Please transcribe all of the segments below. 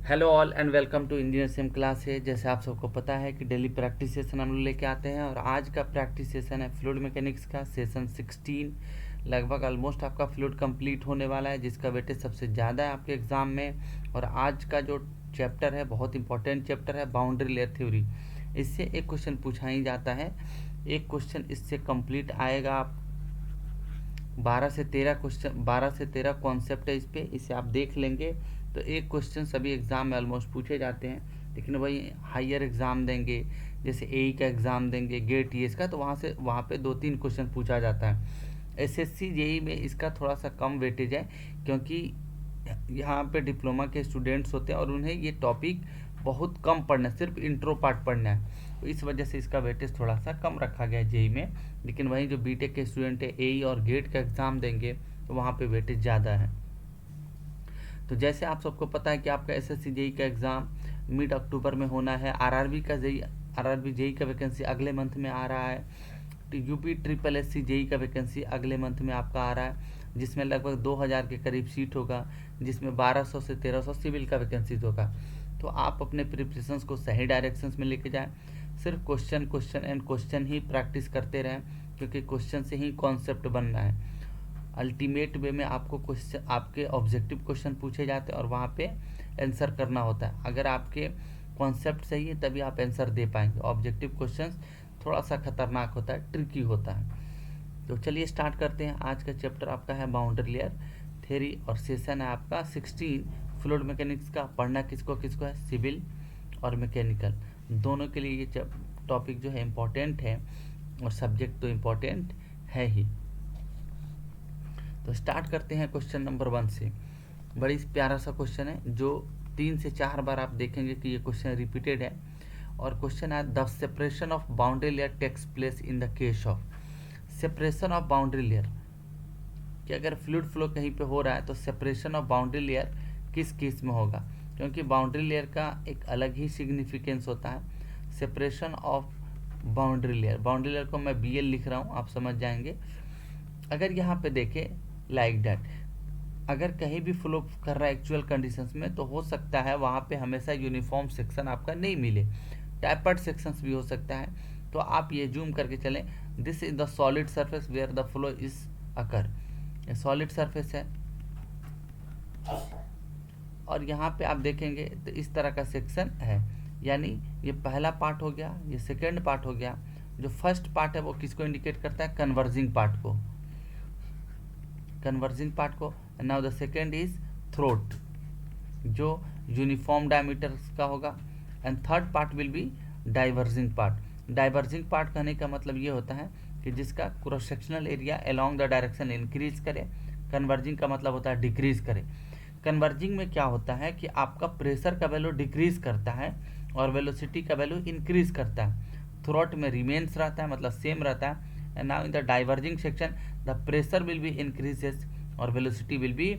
Hello all and welcome to Indian sim class है। जैसे आप सबको पता है कि डेली प्रैक्टिस सेशन हम लोग लेके आते हैं और आज का प्रैक्टिस सेशन है फ्लूइड मैकेनिक्स का सेशन 16। लगभग ऑलमोस्ट आपका फ्लूइड कंप्लीट होने वाला है, जिसका वेटेज सबसे ज़्यादा है आपके एग्ज़ाम में। और आज का जो चैप्टर है बहुत इंपॉर्टेंट चैप्टर है, बाउंड्री लेयर थ्योरी। इससे एक क्वेश्चन पूछा ही जाता है, एक क्वेश्चन इससे कंप्लीट आएगा। आप 12 से 13 कॉन्सेप्ट है इस पे, इसे आप देख लेंगे तो एक क्वेश्चन सभी एग्ज़ाम में ऑलमोस्ट पूछे जाते हैं। लेकिन वही हायर एग्ज़ाम देंगे, जैसे एई का एग्ज़ाम देंगे, गेट टीएस का, तो वहाँ पे 2-3 क्वेश्चन पूछा जाता है। एसएससी जेई में इसका थोड़ा सा कम वेटेज है, क्योंकि यहाँ पे डिप्लोमा के स्टूडेंट्स होते हैं और उन्हें ये टॉपिक बहुत कम पढ़ना है, सिर्फ इंट्रो पार्ट पढ़ना है, तो इस वजह से इसका वेटेज थोड़ा सा कम रखा गया है जेई में। लेकिन वहीं जो बीटेक के स्टूडेंट है एई और गेट का एग्ज़ाम देंगे तो वहाँ पे वेटेज ज़्यादा है। तो जैसे आप सबको पता है कि आपका एसएससी जेई का एग्ज़ाम मिड अक्टूबर में होना है। आरआरबी जेई का वैकेंसी अगले मंथ में आ रहा है। तो यूपी ट्रिपल एससी जेई का वैकेंसी अगले मंथ में आपका आ रहा है, जिसमें लगभग 2000 के करीब सीट होगा, जिसमें 1200 से 1300 सिविल का वैकेंसी होगा। तो आप अपने प्रिपरेशंस को सही डायरेक्शंस में लेके जाएं, सिर्फ question and question he practice करते रहें, क्योंकि क्वेश्चन से ही कॉन्सेप्ट बनना है। अल्टीमेट वे में आपको क्वेश्चन, आपके ऑब्जेक्टिव क्वेश्चन पूछे जाते हैं और वहाँ पे आंसर करना होता है। अगर आपके कॉन्सेप्ट सही है तभी आप आंसर दे पाएंगे। ऑब्जेक्टिव क्वेश्चन थोड़ा सा खतरनाक होता है, ट्रिकी होता है। तो चलिए स्टार्ट करते हैं। आज का चैप्टर आपका है बाउंड्री लेयर थ्योरी और सेशन है आपका 16 फ्लूइड मैकेनिक्स का। पढ़ना किसको किसको है, सिविल और मैकेनिकल दोनों के लिए ये टॉपिक जो है इम्पोर्टेंट है, और सब्जेक्ट तो इम्पोर्टेंट है ही। तो स्टार्ट करते हैं क्वेश्चन नंबर 1 से। बड़ी प्यारा सा क्वेश्चन है, जो 3 से 4 बार आप देखेंगे कि ये क्वेश्चन रिपीटेड है। और क्वेश्चन है the separation of boundary layer takes place in the case of. Separation of boundary layer, कि अगर फ्लूइड फ्लो कहीं पे हो रहा है तो सेपरेशन ऑफ बाउंड्री लेयर किस केस में होगा, क्योंकि बाउंड्री लेयर का एक अलग ही सिग्निफिकेंस होता है। सेपरेशन ऑफ बाउंड्री लेयर को मैं BL लिख रहा हूँ, आप समझ जाएंगे। अगर यहाँ पे देखें लाइक दैट, अगर कहीं भी फ्लो कर रहा है एक्चुअल कंडीशंस में, तो हो सकता है वहाँ पे हमेशा यूनिफॉर्म सेक्शन आपका नहीं मिले, टैपर्ड सेक्शंस भी हो सकता है। तो आप ये जूम करके चलें, this is the solid surface where the flow is occur. ये सॉलिड सरफेस है और यहाँ पे आप देखेंगे तो इस तरह का सेक्शन है, यानी ये पहला पार्ट हो गया, ये सेकेंड पार्ट हो गया। जो फर्स्ट पार्ट है वो किसको इंडिकेट करता है, कन्वर्जिंग पार्ट को, now the second is throat, जो यूनिफॉर्म डायमीटर का होगा। And third part will be diverging part. Diverging part कहने का मतलब ये होता है कि जिसका cross sectional area along the direction increase करे। कन्वर्जिंग का मतलब होता है डिक्रीज करे। कन्वर्जिंग में क्या होता है कि आपका प्रेशर का वैल्यू डिक्रीज करता है और वेलोसिटी का वैल्यू इंक्रीज करता है। थ्रोट में रिमेन्स रहता है, मतलब सेम रहता है। And now in the diverging section the pressure will be increases और वेलोसिटी विल बी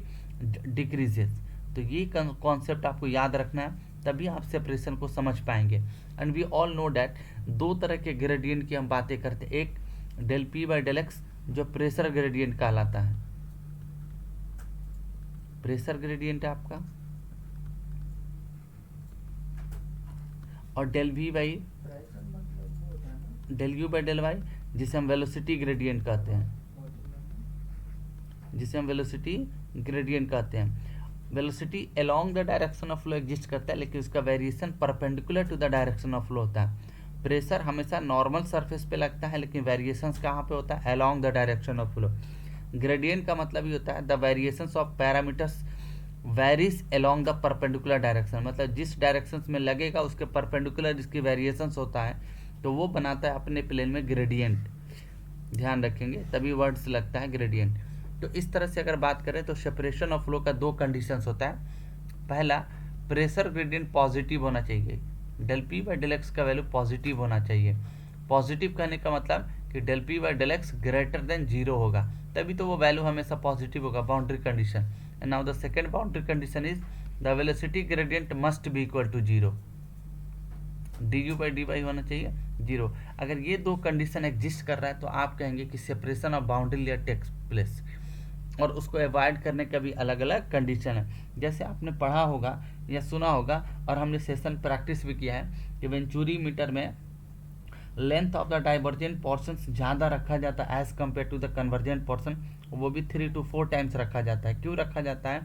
डिक्रीजेस। तो ये कॉन्सेप्ट आपको याद रखना है, तभी आप सेपरेशन को समझ पाएंगे। And we all know that दो तरह के ग्रेडियंट की हम बातें करते हैं। एक del p by del x, जो प्रेशर ग्रेडियंट कहलाता है, प्रेशर ग्रेडियंट है आपका। और del v by del u by del y, जिसे हम वेलोसिटी ग्रेडियंट कहते हैं, velocity along the direction of flow exist करता है, लेकिन उसका variation perpendicular to the direction of flow होता है। प्रेशर हमेशा नॉर्मल सरफेस पे लगता है, लेकिन वेरिएशंस कहाँ पे होता है, along the direction of flow. Gradient का मतलब ये होता है the variations of parameters varies along the perpendicular direction, मतलब जिस डायरेक्शन में लगेगा उसके परपेंडिकुलर जिसकी वेरिएशंस होता है, तो वो बनाता है अपने प्लेन में ग्रेडियंट। ध्यान रखेंगे, तभी वर्ड्स लगता है ग्रेडियंट। तो इस तरह से अगर बात करें तो सेपरेशन ऑफ फ्लो का दो कंडीशंस होता है। पहला, प्रेशर ग्रेडियंट पॉजिटिव होना चाहिए, del p by del x का वैल्यू पॉजिटिव होना चाहिए। पॉजिटिव कहने का मतलब कि del p by del x greater than 0 होगा, तभी तो वो वैल्यू हमेशा पॉजिटिव होगा, boundary condition. And now the second boundary condition is the velocity gradient must be equal to 0, d u by d y होना चाहिए 0। अगर ये दो कंडीशन एग्जिस्ट कर रहा है तो आप कहेंगे कि separation of boundary layer takes place. और उसको अवॉइड करने का भी अलग अलग कंडीशन है। जैसे आपने पढ़ा होगा या सुना होगा और हमने सेशन प्रैक्टिस भी किया है कि वेंचुरी मीटर में length of the divergent portion ज़्यादा रखा जाता है as compare to the convergent portion, वो भी 3 to 4 टाइम्स रखा जाता है। क्यों रखा जाता है?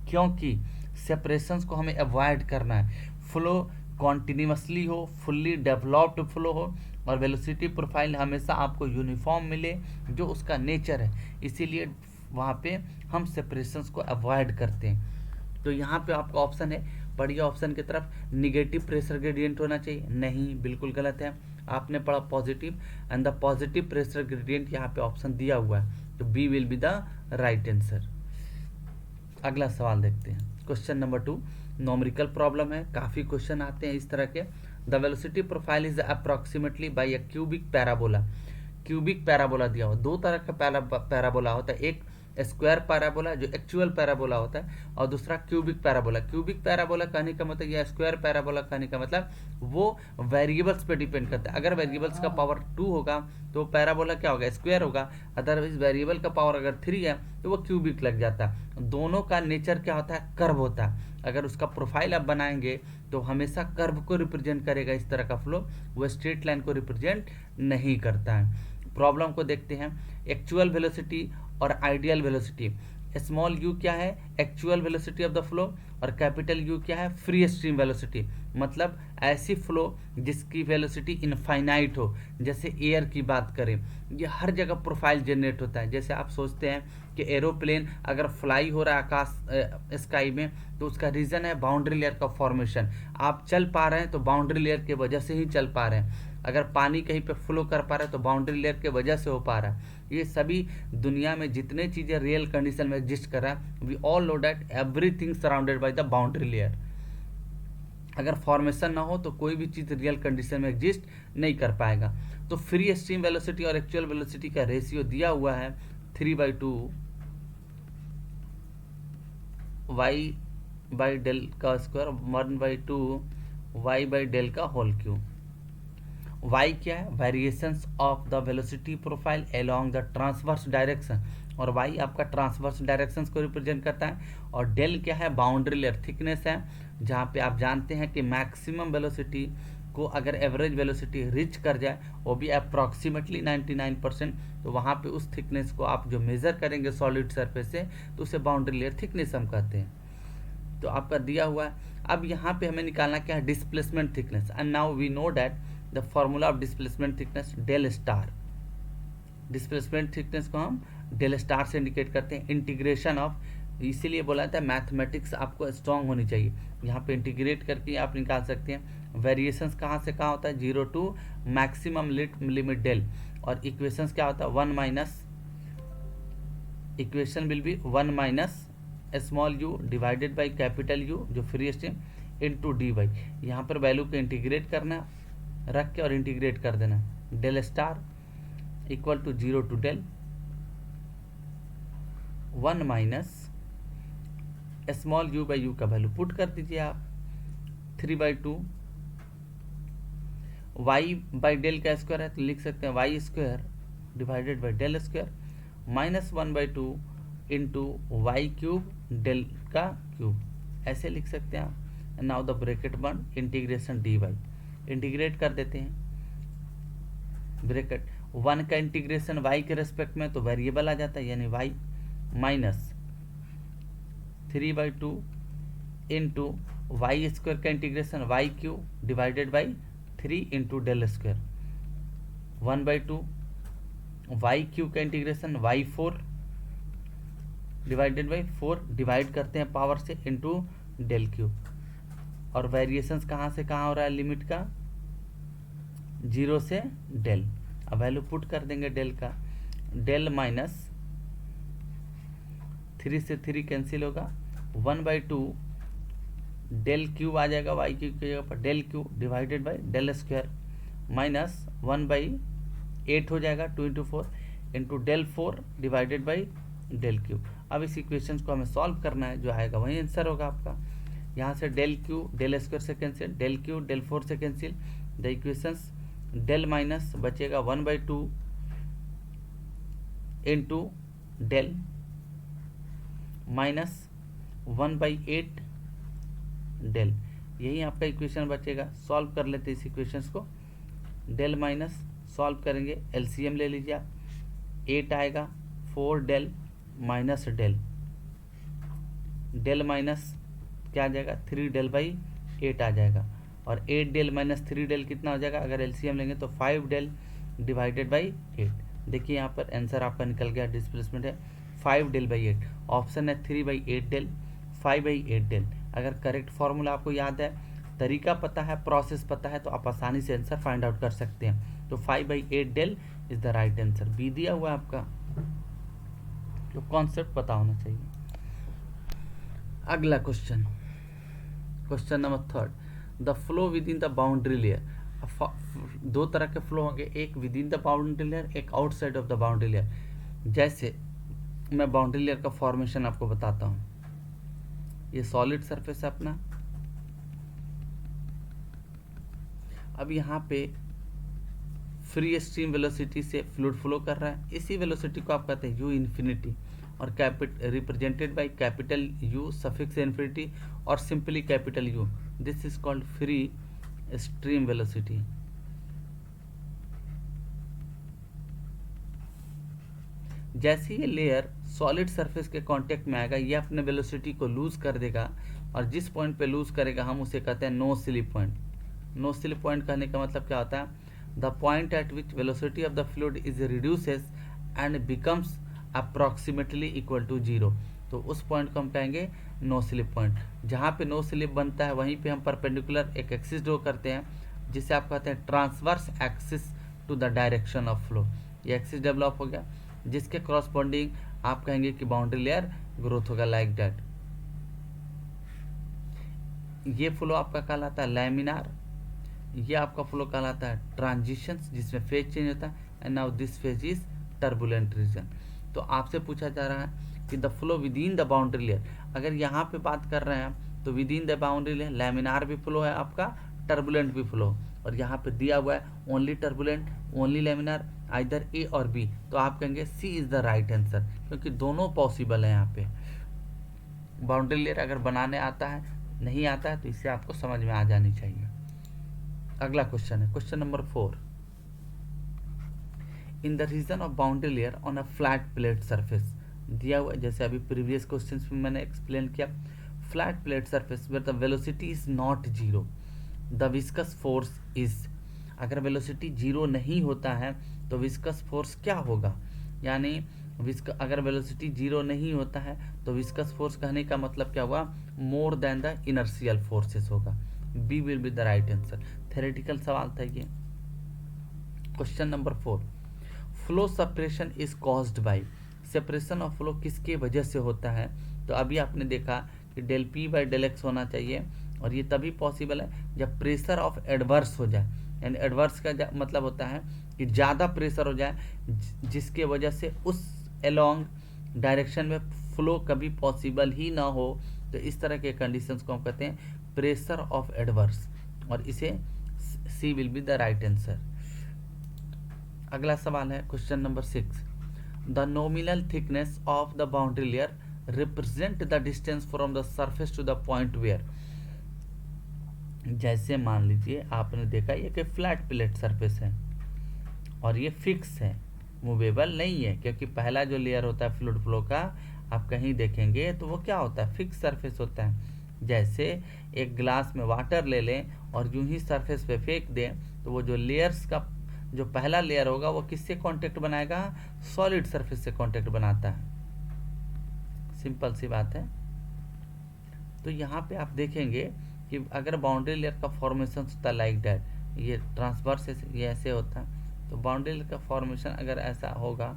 क्योंकि सेपरेशंस को हमें अवॉइड करना है, फ्लो कॉन्टिन्यूसली हो, फुल्ली डेवलप्ड फ्लो हो, और वेलोसिटी प्रोफाइल हमेशा आपको यूनिफॉर्म मिले जो उसका नेचर है, इसीलिए वहाँ पे हम सेपरेशंस को अवॉइड करते हैं। तो यहाँ पे आपका ऑप्शन है, पढ़िए ऑप्शन की तरफ, निगेटिव प्रेशर ग्रेडियंट होना चाहिए, नहीं, बिल्कुल गलत है। आपने पढ़ा positive, and the positive pressure gradient यहाँ पे ऑप्शन दिया हुआ है, तो B will be the right answer. अगला सवाल देखते हैं, क्वेश्चन नंबर 2, नॉमरिकल प्रॉब्लम है, काफ़ी क्वेश्चन आते हैं इस तरह के। The velocity profile is approximately by a cubic parabola. Cubic parabola दिया हुआ, दो तरह का पैराबोला होता है, एक स्क्वायर पैराबोला जो एक्चुअल पैराबोला होता है, और दूसरा क्यूबिक पैराबोला। क्यूबिक पैराबोला कहने का मतलब, या स्क्वायर पैराबोला कहने का मतलब, वो वेरिएबल्स पे डिपेंड करता है। अगर वेरिएबल्स का पावर 2 होगा तो पैराबोला क्या होगा? स्क्वायर होगा। अदरवाइज वेरिएबल का पावर अगर 3 है तो वो क्यूबिक लग जाता है। दोनों का नेचर क्या होता है? कर्व होता है। अगर उसका प्रोफाइल आप बनाएंगे तो हमेशा कर्व को रिप्रेजेंट करेगा, इस तरह का फ्लो, वो स्ट्रेट लाइन को रिप्रेजेंट नहीं करता है। प्रॉब्लम को देखते हैं, एक्चुअल वेलोसिटी और आइडियल वेलोसिटी। स्मॉल यू क्या है? Actual velocity of the flow, और कैपिटल यू क्या है? Free stream velocity. मतलब ऐसी फ्लो जिसकी वेलोसिटी इनफाइनाइट हो, जैसे एयर की बात करें, ये हर जगह प्रोफाइल जनरेट होता है। जैसे आप सोचते हैं कि एरोप्लेन अगर फ्लाई हो रहा है आकाश स्काई में, तो उसका रीज़न है बाउंड्री लेयर का फॉर्मेशन। आप चल पा रहे हैं तो बाउंड्री लेयर की वजह से ही चल पा रहे हैं। अगर पानी कहीं पे फ्लो कर पा रहा है तो बाउंड्री लेयर की वजह से हो पा रहा है। ये सभी दुनिया में जितने चीज़ें रियल कंडीशन में एग्जिस्ट कर रहा है, we all know that everything surrounded by the boundary layer. अगर फॉर्मेशन ना हो तो कोई भी चीज़ रियल कंडीशन में एग्जिस्ट नहीं कर पाएगा। तो फ्री स्ट्रीम वेलोसिटी और एक्चुअल वेलोसिटी का रेशियो दिया हुआ है 3/2 वाई बाई डेल का स्क्वायर 1/2 वाई बाई डेल का होल क्यूब। y क्या है? Variations of the velocity profile along the transverse direction, और y आपका ट्रांसवर्स डायरेक्शंस को रिप्रेजेंट करता है। और डेल क्या है? बाउंड्री लेयर थिकनेस है, जहाँ पे आप जानते हैं कि मैक्सिमम वेलोसिटी को अगर एवरेज वेलोसिटी रीच कर जाए, वो भी अप्रॉक्सीमेटली 99%, तो वहाँ पे उस थिकनेस को आप जो मेज़र करेंगे सॉलिड सरफेस से, तो उसे बाउंड्री लेयर थिकनेस हम कहते हैं। तो आपका दिया हुआ है। अब यहाँ पे हमें निकालना क्या है? Displacement thickness. And now we know that the formula of displacement thickness del star. Displacement thickness को हम डेल स्टार से इंडिकेट करते हैं। इंटीग्रेशन ऑफ, इसीलिए बोला था मैथमेटिक्स आपको स्ट्रांग होनी चाहिए। यहाँ पे इंटीग्रेट करके आप निकाल सकते हैं। वेरिएशंस कहाँ से कहाँ होता है? 0 to मैक्सिमम लिमिट डेल। और इक्वेशंस क्या होता है? 1 minus, equation will be 1 minus small u divided by capital u जो free stream into D Y. यहाँ पर वैल्यू को इंटीग्रेट करना, रख के और इंटीग्रेट कर देना। Del star equal to 0 to del 1 minus small u by u का वैल्यू पुट कर दीजिए आप 3/2 वाई बाई डेल का स्क्वायर है तो लिख सकते हैं y square divided by del square minus 1/2 into y cube del का क्यूब, ऐसे लिख सकते हैं आप। Now the bracket one integration d y, integrate कर देते हैं। ब्रैकेट 1 का इंटीग्रेशन वाई के रेस्पेक्ट में तो वेरिएबल आ जाता है, यानी Y minus 3/2 into Y square का integration Y Q divided by 3 into del square 1/2 Y Q का integration Y 4 divided by 4 divide करते हैं पावर से इंटू डेल क्यू। और वेरिएशंस कहाँ से कहाँ हो रहा है? लिमिट का 0 से डेल। अब वैल्यू पुट कर देंगे डेल का, डेल माइनस 3 से 3 कैंसिल होगा 1/2 डेल क्यूब आ जाएगा वाई क्यूब की जगह पर del cube divided by del square minus 1/8 हो जाएगा 2 into 4 into del 4 divided by del cube. अब इस इक्वेशन को हमें सॉल्व करना है, जो आएगा वही आंसर होगा आपका। यहाँ से डेल क्यू डेल स्क्वायर से कैंसिल, डेल क्यू डेल 4 से cancel, the equations del minus बचेगा 1/2 इंटू डेल माइनस 1/8 डेल, यही आपका इक्वेशन बचेगा। सॉल्व कर लेते इस इक्वेशंस को। डेल माइनस सॉल्व करेंगे, एलसीएम ले लीजिए आप, 8 आएगा, 4 del minus del, del minus क्या आ जाएगा 3 डेल बाई 8 आ जाएगा, और 8 डेल माइनस 3 डेल कितना हो जाएगा, अगर एलसीएम लेंगे तो 5 डेल डिवाइडेड बाई 8। देखिए यहाँ पर आंसर आपका निकल गया, डिस्प्लेसमेंट है 5 डेल बाई 8, ऑप्शन है 3/8 डेल, 5/8 डेल। अगर करेक्ट फॉर्मूला आपको याद है, तरीका पता है, प्रोसेस पता है, तो आप आसानी से आंसर फाइंड आउट कर सकते हैं। तो 5/8 del is the right answer. B दिया हुआ है आपका, तो कॉन्सेप्ट पता होना चाहिए। अगला question, question number 3, the flow within the boundary layer. दो तरह के फ्लो होंगे, एक within the boundary layer, एक outside of the boundary layer. जैसे मैं बाउंड्री लेयर का फॉर्मेशन आपको बताता हूँ। ये सॉलिड सरफेस है अपना, अब यहाँ पे फ्री स्ट्रीम वेलोसिटी से फ्लूइड फ्लो कर रहा है, इसी वेलोसिटी को आप कहते हैं यू इन्फिनिटी, और represented by capital U suffix infinity और simply capital U. This is called free stream velocity. जैसे ये लेयर सॉलिड सरफेस के कांटेक्ट में आएगा, ये अपने वेलोसिटी को लूज कर देगा, और जिस पॉइंट पे लूज करेगा हम उसे कहते हैं no slip point. No slip point कहने का मतलब क्या होता है, the point at which velocity of the fluid is reduces and becomes approximately equal to 0। तो उस पॉइंट को हम कहेंगे नो स्लिप पॉइंट। जहाँ पे नो स्लिप बनता है वहीं पे हम परपेंडिकुलर एक एक्सिस ड्रॉ करते हैं, जिसे आप कहते हैं transverse axis to the direction of flow. ये एक्सिस डेवलप हो गया, जिसके क्रॉसपोंडिंग आप कहेंगे कि बाउंड्री लेयर ग्रोथ होगा, लाइक दैट। ये फ्लो आपका कहलाता है लैमिनार, ये आपका फ्लो कहलाता है ट्रांजिशंस, जिसमें फेज चेंज होता है, and now this phase is turbulent region. तो आपसे पूछा जा रहा है कि the flow within the boundary layer. अगर यहाँ पे बात कर रहे हैं तो within the boundary layer laminar भी फ्लो है आपका, टर्बुलेंट भी फ्लो, और यहाँ पे दिया हुआ है only turbulent, only laminar, either A और बी। तो आप कहेंगे C is the right answer, क्योंकि दोनों पॉसिबल है यहाँ पे। बाउंड्री लेयर अगर बनाने आता है, नहीं आता है, तो इससे आपको समझ में आ जानी चाहिए। अगला क्वेश्चन है question number 4, in the region of boundary layer on a flat plate surface. दिया हुआ है, जैसे अभी प्रीवियस क्वेश्चन में मैंने एक्सप्लेन किया, flat plate surface where the velocity is not zero, the viscous force is. अगर वेलोसिटी जीरो नहीं होता है तो विस्कस फोर्स क्या होगा, यानी अगर वेलोसिटी जीरो नहीं होता है तो विस्कस फोर्स कहने का मतलब क्या हुआ, more than the inertial forces होगा। B will be the right answer. Theoretical सवाल था ये। Question number 4, flow separation is caused by. Separation of flow किसके वजह से होता है, तो अभी आपने देखा कि del p by del x होना चाहिए, और ये तभी पॉसिबल है जब प्रेशर ऑफ एडवर्स हो जाए। यानी एडवर्स का मतलब होता है कि ज़्यादा प्रेशर हो जाए, जिसके वजह से उस अलोंग डायरेक्शन में फ्लो कभी पॉसिबल ही ना हो। तो इस तरह के कंडीशंस को हम कहते हैं प्रेशर ऑफ एडवर्स, और इसे C will be the right answer. अगला सवाल है question number 6, the nominal thickness of the boundary layer represent the distance from the surface to the point where. जैसे मान लीजिए आपने देखा ये कि फ्लैट प्लेट सरफेस है और ये फिक्स है, मूवेबल नहीं है, क्योंकि पहला जो लेयर होता है फ्लूइड फ्लो का आप कहीं देखेंगे तो वो क्या होता है, फिक्स सरफेस होता है। जैसे एक ग्लास में वाटर ले लें और यूं ही सरफेस पे फेंक दें, तो वो जो लेयर्स का जो पहला लेयर होगा वो किससे कांटेक्ट बनाएगा, सॉलिड सरफेस से कांटेक्ट बनाता है। सिंपल सी बात है। तो यहाँ पे आप देखेंगे कि अगर बाउंड्री लेयर का फॉर्मेशन होता है लाइक दैट, ये ट्रांसवर्स ये ऐसे होता है, तो बाउंड्री लेयर का फॉर्मेशन अगर ऐसा होगा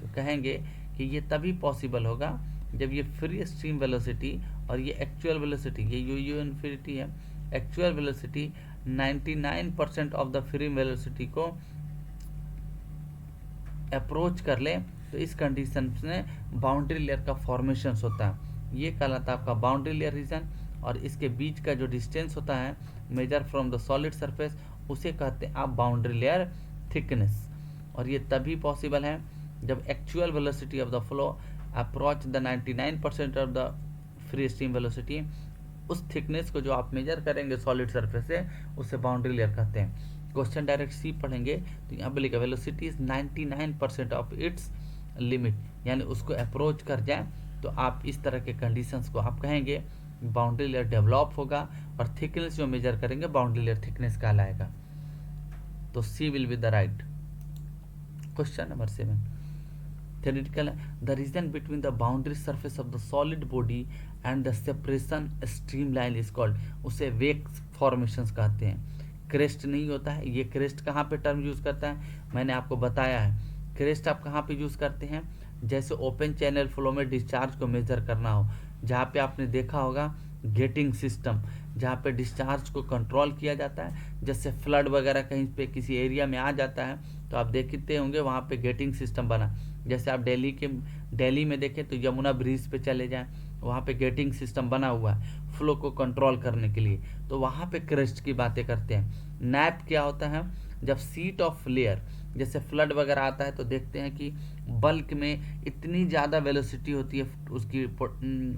तो कहेंगे कि ये तभी पॉसिबल होगा जब ये फ्री स्ट्रीम वेलोसिटी और ये एक्चुअल वेलोसिटी, ये यू इन्फिनिटी है, actual velocity 99% of the free velocity को अप्रोच कर ले, तो इस कंडीशन में बाउंड्री लेयर का फॉर्मेशन होता है। ये कहलाता है आपका बाउंड्री लेयर रीजन, और इसके बीच का जो डिस्टेंस होता है major from the solid surface, उसे कहते हैं आप बाउंड्री लेयर थिकनेस। और ये तभी पॉसिबल है जब actual velocity of the flow approach the 99% of the free stream velocity, उस थिकनेस को जो आप मेजर करेंगे सॉलिड सरफेस से, उससे बाउंड्री लेयर कहते हैं। क्वेश्चन डायरेक्ट सी पढ़ेंगे तो यहाँ पे लिखा velocity is 99% of its limit, यानी उसको अप्रोच कर जाए तो आप इस तरह के कंडीशंस को आप कहेंगे बाउंड्री लेयर डेवलप होगा, और थिकनेस जो मेजर करेंगे बाउंड्री लेयर थिकनेस कहलाएगा। तो C will be the right. Question number 7 theoretical, the region between the boundary surface of the solid body and the separation streamline is called, उसे वेक formations कहते हैं। Crest नहीं होता है ये, क्रेस्ट कहाँ पे टर्म यूज करता है मैंने आपको बताया है। क्रेस्ट आप कहाँ पे यूज करते हैं, जैसे ओपन चैनल फ्लो में डिस्चार्ज को मेजर करना हो, जहाँ पे आपने देखा होगा गेटिंग सिस्टम, जहाँ पे डिस्चार्ज को कंट्रोल किया जाता है, जैसे फ्लड वगैरह कहीं पे किसी एरिया में आ जाता है तो आप देखते होंगे वहाँ पे गेटिंग सिस्टम बना। जैसे आप दिल्ली में देखें तो यमुना ब्रिज पे चले जाएं, वहाँ पे गेटिंग सिस्टम बना हुआ है फ्लो को कंट्रोल करने के लिए, तो वहाँ पे क्रेस्ट की बातें करते हैं। नैप क्या होता है, जब सीट ऑफ लेयर जैसे फ्लड वगैरह आता है तो देखते हैं कि बल्क में इतनी ज़्यादा वेलोसिटी होती है उसकी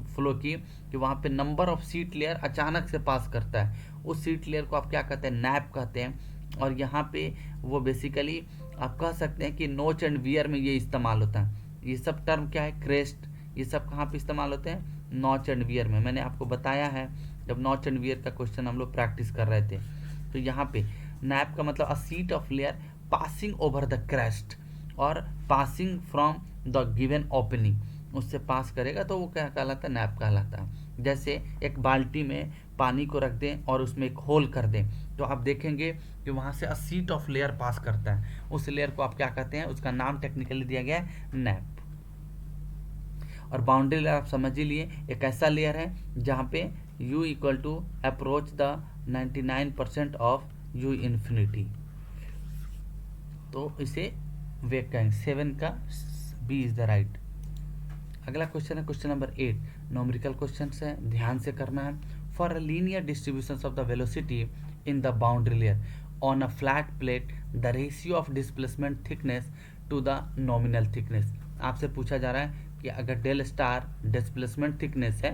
फ्लो की कि वहाँ पे नंबर ऑफ सीट लेयर अचानक से पास करता है, उस सीट लेयर को आप क्या कहते हैं, नैप कहते हैं। और यहाँ पे वो बेसिकली आप कह सकते हैं कि नोच एंड वियर में ये इस्तेमाल होता है। ये सब टर्म क्या है, क्रेस्ट, ये सब कहाँ पे इस्तेमाल होते हैं, नॉच एंड वियर में। मैंने आपको बताया है जब नॉच एंड वियर का क्वेश्चन हम लोग प्रैक्टिस कर रहे थे। तो यहाँ पे नैप का मतलब a sheet of layer passing over the crest और passing from the given opening, उससे पास करेगा तो वो क्या कहलाता है, नैप कहलाता है। जैसे एक बाल्टी में पानी को रख दें और उसमें एक होल कर दें तो आप देखेंगे कि वहाँ से अ सीट ऑफ लेयर पास करता है, उस लेयर को आप क्या कहते हैं, उसका नाम टेक्निकली दिया गया है नैप। और बाउंड्री लेयर आप समझ ही लिए, एक ऐसा लेयर है जहाँ पे u equal to approach the 99% of u infinity, तो इसे वेक कहेंगे। 7 का बी इज द राइट। अगला क्वेश्चन है क्वेश्चन नंबर 8, न्यूमेरिकल क्वेश्चन है, ध्यान से करना है। For a linear distribution of the velocity in the boundary layer on a flat plate the ratio of displacement thickness to the nominal thickness. आपसे पूछा जा रहा है कि अगर डेल स्टार डिस्प्लेसमेंट थिकनेस है,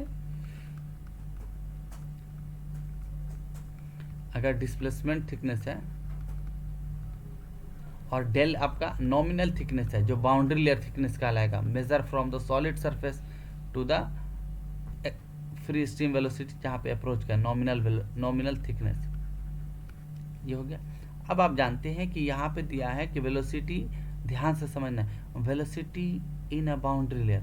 अगर डिस्प्लेसमेंट थिकनेस है और डेल आपका नॉमिनल थिकनेस है जो बाउंड्री लेयर थिकनेस कहलाएगा, measure from the solid surface to the free stream velocity जहाँ पे अप्रोच का नॉमिनल थिकनेस, ये हो गया। अब आप जानते हैं कि यहाँ पे दिया है कि वेलोसिटी, ध्यान से समझना है, velocity in a boundary layer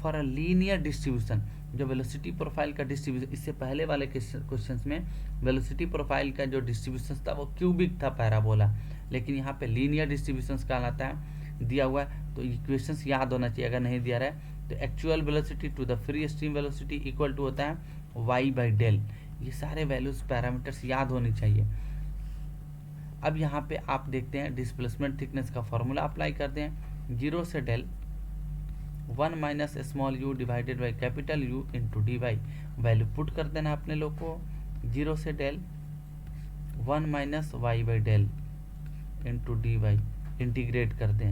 for a linear distribution, जो वेलोसिटी प्रोफाइल का डिस्ट्रीब्यूशन, इससे पहले वाले क्वेश्चंस में वेलोसिटी प्रोफाइल का जो डिस्ट्रीब्यूशन था वो क्यूबिक था, पैराबोला, लेकिन यहाँ पे लीनियर डिस्ट्रीब्यूशन कहलाता है, दिया हुआ है। तो इक्वेशंस याद होना चाहिए, अगर नहीं दिया रहा है तो actual velocity to the free stream velocity equal to होता है वाई बाई डेल, ये सारे वैल्यूज पैरामीटर्स याद होनी चाहिए। अब यहाँ पे आप देखते हैं डिस्प्लेसमेंट थिकनेस का फॉर्मूला अप्लाई करते हैं, 0 से del 1 minus small u divided by capital u into d y, value put कर देना अपने लोग को, 0 से del 1 minus y by del into d y, integrate कर दें,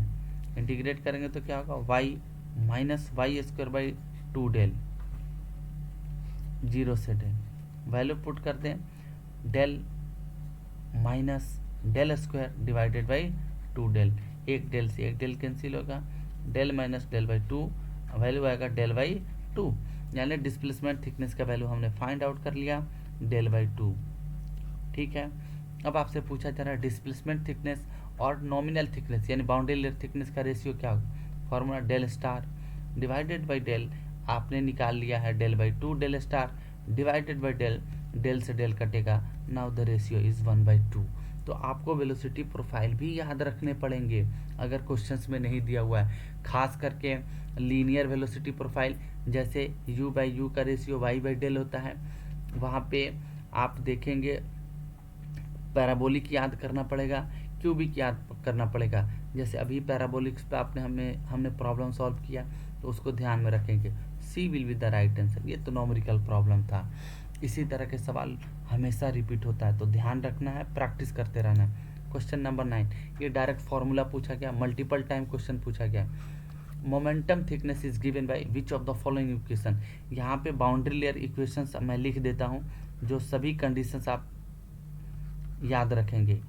इंटीग्रेट करेंगे तो क्या होगा, y minus y square by 2 del, 0 से डेल, वैल्यू पुट कर दें, del minus del square divided by 2 del, एक डेल से एक डेल कैंसिल होगा, del minus del by 2, value आएगा डेल बाई 2, यानी डिस्प्लेसमेंट थिकनेस का वैल्यू हमने फाइंड आउट कर लिया डेल बाई 2। ठीक है, अब आपसे पूछा जा रहा है डिस्प्लेसमेंट थिकनेस और नॉमिनल थिकनेस यानी बाउंड्री लेयर थिकनेस का रेशियो क्या होगा, formula del star divided by del, आपने निकाल लिया है del by 2 del star divided by del, del से डेल कटेगा, नाउ द रेशियो इज 1/2। तो आपको वेलोसिटी प्रोफाइल भी याद रखने पड़ेंगे अगर क्वेश्चंस में नहीं दिया हुआ है, खास करके लीनियर वेलोसिटी प्रोफाइल, जैसे u बाई यू का रेशियो y बाई डेल होता है, वहाँ पे आप देखेंगे पैराबोलिक याद करना पड़ेगा, क्यूबिक याद करना पड़ेगा। जैसे अभी पैराबोलिक्स पे हमने प्रॉब्लम सॉल्व किया तो उसको ध्यान में रखेंगे, C will be the right answer. ये तो नॉमेरिकल प्रॉब्लम था, इसी तरह के सवाल हमेशा रिपीट होता है तो ध्यान रखना है, प्रैक्टिस करते रहना है। क्वेश्चन नंबर 9, ये डायरेक्ट फॉर्मूला पूछा गया, मल्टीपल टाइम क्वेश्चन पूछा गया। Momentum thickness is given by which of the following equation. यहाँ पे बाउंड्री लेयर इक्वेशंस मैं लिख देता हूँ, जो सभी कंडीशंस आप याद रखेंगे।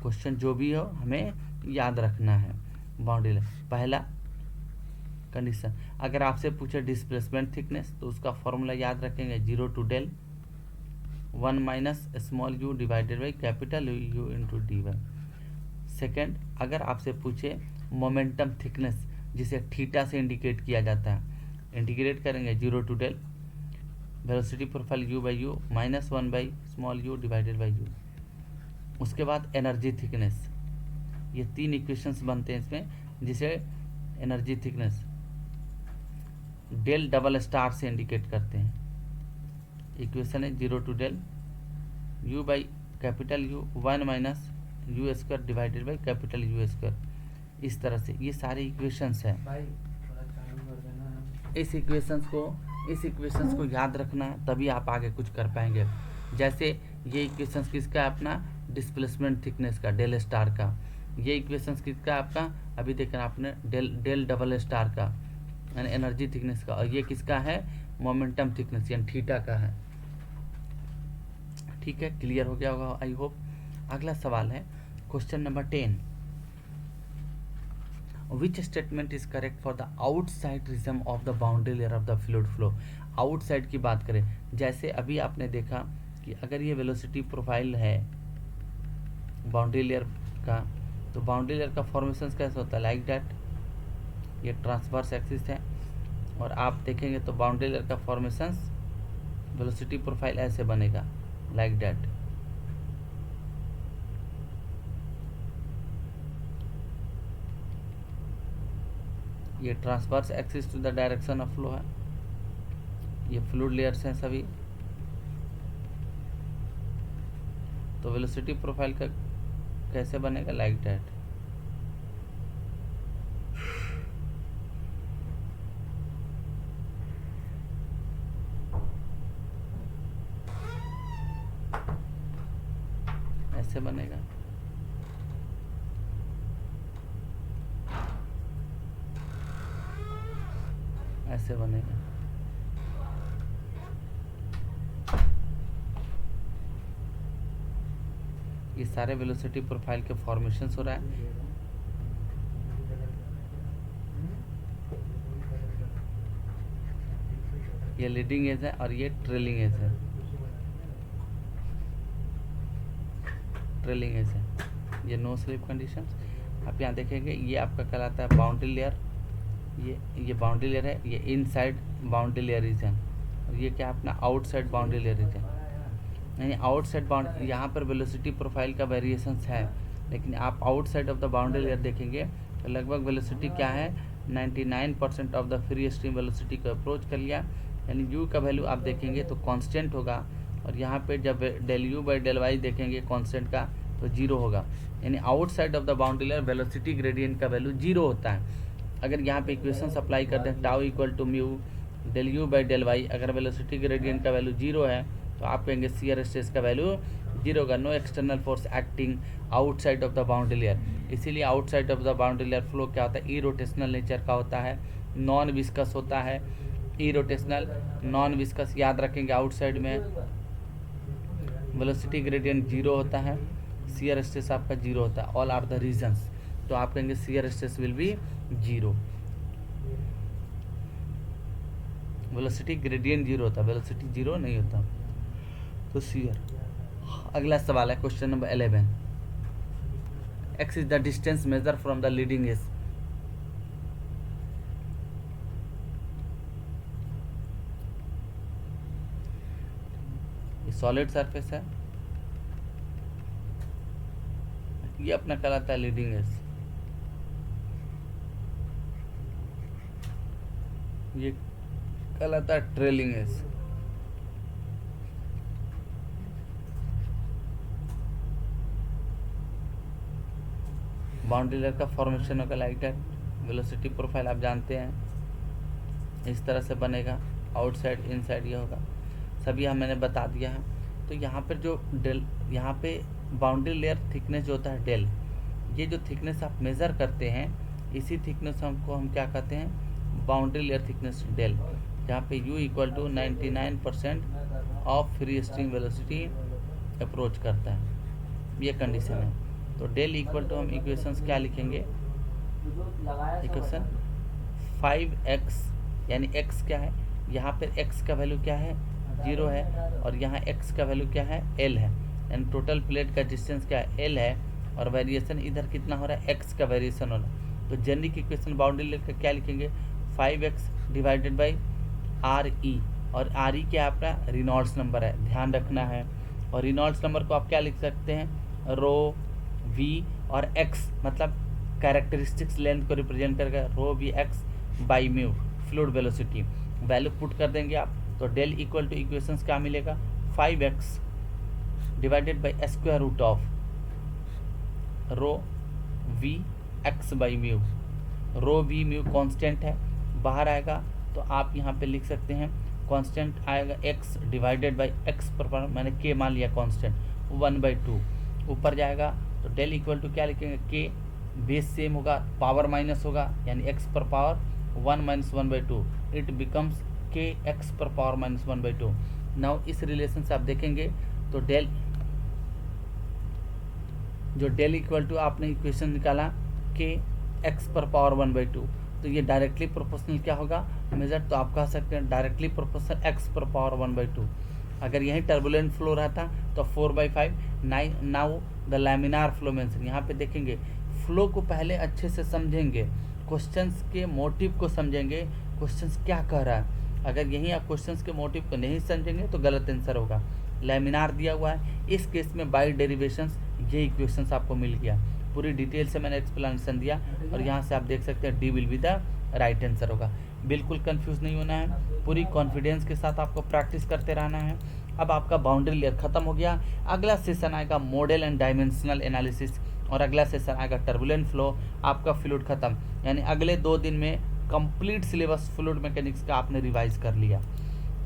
क्वेश्चन जो भी हो हमें याद रखना है। बाउंड्री लेयर पहला कंडीशन, अगर आपसे पूछे डिस्प्लेसमेंट थिकनेस तो उसका फॉर्मूला याद रखेंगे 0 to del 1 minus small u divided by capital u into d y. Second, अगर आपसे पूछे मोमेंटम थिकनेस जिसे थीटा से इंडिकेट किया जाता है, इंटीग्रेट करेंगे 0 to del velocity profile u by u minus 1 by small u divided by u. उसके बाद एनर्जी थिकनेस, ये 3 इक्वेशंस बनते हैं इसमें, जिसे energy thickness del double star से इंडिकेट करते हैं। इक्वेशन है 0 to del u by capital u 1 minus u square divided by capital u square. इस तरह से ये सारे इक्वेशंस हैं। इस इक्वेशंस को याद रखना है, तभी आप आगे कुछ कर पाएंगे। जैसे ये इक्वेशंस किसका है, अपना डिस्प्लेसमेंट थिकनेस का, डेल स्टार का। ये इक्वेशंस किसका, आपका अभी देखना आपने डेल डबल स्टार का यानी एनर्जी थिकनेस का, और ये किसका है, मोमेंटम थिकनेस यानी थीटा का है। ठीक है, क्लियर हो गया होगा आई होप। अगला सवाल है question number 10, which statement is correct for the outside regime of the boundary layer of the fluid flow. Outside की बात करें, जैसे अभी आपने देखा कि अगर ये वेलोसिटी प्रोफाइल है बाउंड्री लेयर का, तो बाउंड्री लेयर का फॉर्मेशन कैसा होता है, लाइक दैट। ये ट्रांसवर्स एक्सिस है, और आप देखेंगे तो बाउंड्री लेयर का फॉर्मेशन वेलोसिटी प्रोफाइल ऐसे बनेगा, लाइक दैट। ये transverse axis to the direction of flow है, ये फ्लूइड लेयर्स हैं सभी। तो वेलोसिटी प्रोफाइल का कैसे बनेगा, लाइक दैट। ऐसे बनेगा। ऐसे बनेगा। ये सारे वेलोसिटी प्रोफाइल के फॉर्मेशंस हो रहा है। ये लीडिंग एज है और ये ट्रेलिंग एज है। ट्रेलिंग एज है, ये नो स्लिप कंडीशन। आप यहाँ देखेंगे ये आपका कहलाता है बाउंड्री लेयर। ये बाउंड्री लेयर है, ये इनसाइड बाउंड्री लेयर रीजन, और ये क्या अपना आउटसाइड बाउंड्री लेयर रीजन। यानी आउटसाइड बाउंड्री, यहाँ पर वेलोसिटी प्रोफाइल का वेरिएशंस है, लेकिन आप outside of the boundary layer देखेंगे तो लगभग वेलोसिटी क्या है, 99% of the free stream velocity को अप्रोच कर लिया। यानी यू का वैल्यू आप देखेंगे तो कांस्टेंट होगा, और यहाँ पे जब del u by del y देखेंगे कांस्टेंट का तो 0 होगा। यानी outside of the boundary layer velocity gradient का वैल्यू 0 होता है। अगर यहाँ पे इक्वेशंस अप्लाई करते हैं, tau equal to mu del u by del y, अगर वेलोसिटी ग्रेडियंट का वैल्यू 0 है तो आप कहेंगे शियर स्ट्रेस का वैल्यू 0 होगा। No external force acting outside of the boundary layer. इसीलिए outside of the boundary layer flow क्या होता है, ई रोटेशनल नेचर का होता है, नॉन विस्कस होता है। ई रोटेशनल, नॉन विस्कस याद रखेंगे। आउटसाइड में वेलोसिटी ग्रेडियंट 0 होता है, शियर स्ट्रेस आपका 0 होता है। ऑल आर द रीजंस, तो आप कहेंगे shear stress will be 0। Velocity gradient 0 होता है, वेलोसिटी 0 नहीं होता, तो शियर। अगला सवाल है question number 11, x is the distance measure from the leading edge. Solid surface है, ये अपना कहलाता है लीडिंग एज। ये कहलाता है ट्रेलिंग एज। बाउंड्री लेयर का फॉर्मेशन होगा लाइक दैट। वेलोसिटी प्रोफाइल आप जानते हैं इस तरह से बनेगा, आउटसाइड इनसाइड ये होगा, सभी मैंने बता दिया है। तो यहाँ पर जो डेल, यहाँ पे बाउंड्री लेयर थिकनेस जो होता है डेल, ये जो थिकनेस आप मेज़र करते हैं इसी थिकनेस हमको हम क्या कहते हैं, बाउंड्री लेयर थिकनेस डेल, जहाँ पे u equal to 99% of free stream velocity approach करता है, ये कंडीशन है। तो डेल इक्वल टू हम इक्वेशंस क्या लिखेंगे, इक्वेशन 5x, यानी x क्या है, यहाँ पे x का वैल्यू क्या है 0 है, और यहाँ x का वैल्यू क्या है l है, यानी टोटल प्लेट का डिस्टेंस क्या है l है, और वेरिएशन इधर कितना हो रहा है x का वेरिएशन हो रहा है। तो जेनरिक इक्वेशन बाउंड्री लेकर क्या लिखेंगे, 5x डिवाइडेड बाई RE, और RE क्या आपका रेनॉल्ड्स नंबर है, ध्यान रखना है। और रेनॉल्ड्स नंबर को आप क्या लिख सकते हैं, रो v, और x मतलब कैरेक्टरिस्टिक्स लेंथ को रिप्रेजेंट करेगा, rho we x by mu fluid velocity, value put कर देंगे आप। तो डेल इक्वल टू इक्वेशंस क्या मिलेगा, 5x divided by square root of rho we x by mu, rho v mu constant है, बाहर आएगा तो आप यहाँ पे लिख सकते हैं कांस्टेंट आएगा x डिवाइडेड बाई एक्स पर, मैंने k मान लिया कांस्टेंट 1/2, ऊपर जाएगा तो डेल इक्वल टू क्या लिखेंगे, k बेस सेम होगा, पावर माइनस होगा, यानी x पर power 1 minus 1/2, it becomes k x पर पावर माइनस 1/2। नाउ इस रिलेशन से आप देखेंगे तो डेल, जो डेल इक्वल टू आपने इक्वेशन निकाला k x पर पावर 1/2, तो ये डायरेक्टली प्रोपोर्शनल क्या होगा मेजर, तो आप कह सकते हैं डायरेक्टली प्रोपोर्शनल x पर पावर 1/2। अगर यही टर्बुलेंट फ्लो रहता तो 4/5। Now the laminar flow mention, यहाँ पे देखेंगे फ्लो को पहले अच्छे से समझेंगे, क्वेश्चंस के मोटिव को समझेंगे, क्वेश्चंस क्या कह रहा है। अगर यही आप क्वेश्चंस के मोटिव को नहीं समझेंगे तो गलत आंसर होगा। लैमिनार दिया हुआ है, इस केस में बाय डेरिवेशंस ये इक्वेशंस आपको मिल गया, पूरी डिटेल से मैंने एक्सप्लेनेशन दिया, और यहाँ से आप देख सकते हैं D will be the right answer होगा। बिल्कुल कंफ्यूज नहीं होना है, पूरी कॉन्फिडेंस के साथ आपको प्रैक्टिस करते रहना है। अब आपका बाउंड्री लेयर खत्म हो गया, अगला सेशन आएगा मॉडल एंड डायमेंशनल एनालिसिस, और अगला सेशन आएगा टर्बुलेंट फ्लो, आपका फ्लूइड खत्म। यानी अगले 2 दिन में कंप्लीट सिलेबस फ्लूइड मैकेनिक्स का आपने रिवाइज कर लिया।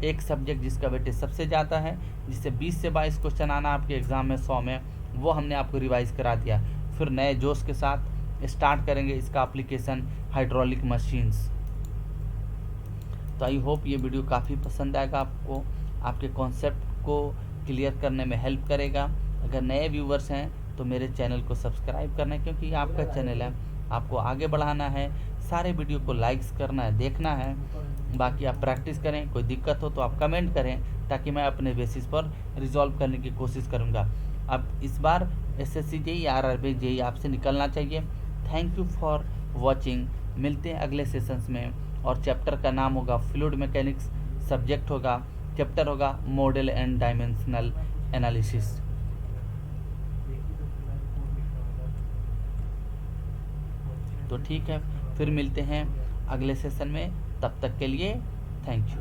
एक सब्जेक्ट जिसका वेटेज सबसे ज़्यादा है, जिससे 20 से 22 क्वेश्चन आना आपके एग्जाम में 100 में, वो हमने आपको रिवाइज करा दिया। फिर नए जोश के साथ स्टार्ट करेंगे इसका एप्लीकेशन हाइड्रोलिक मशीन्स। तो आई होप ये वीडियो काफ़ी पसंद आएगा आपको, आपके कॉन्सेप्ट को क्लियर करने में हेल्प करेगा। अगर नए व्यूवर्स हैं तो मेरे चैनल को सब्सक्राइब करना है, क्योंकि ये आपका चैनल है, आपको आगे बढ़ाना है, सारे वीडियो को लाइक्स करना है, देखना है। बाकी आप प्रैक्टिस करें, कोई दिक्कत हो तो आप कमेंट करें, ताकि मैं अपने बेसिस पर रिजॉल्व करने की कोशिश करूँगा। अब इस बार SSC JEE RRB JEE आपसे निकलना चाहिए। थैंक यू फॉर वॉचिंग, मिलते हैं अगले सेशंस में, और चैप्टर का नाम होगा फ्लूइड मैकेनिक्स, सब्जेक्ट होगा, चैप्टर होगा मॉडल एंड डायमेंशनल एनालिसिस। तो ठीक है, फिर मिलते हैं अगले सेशन में, तब तक के लिए थैंक यू।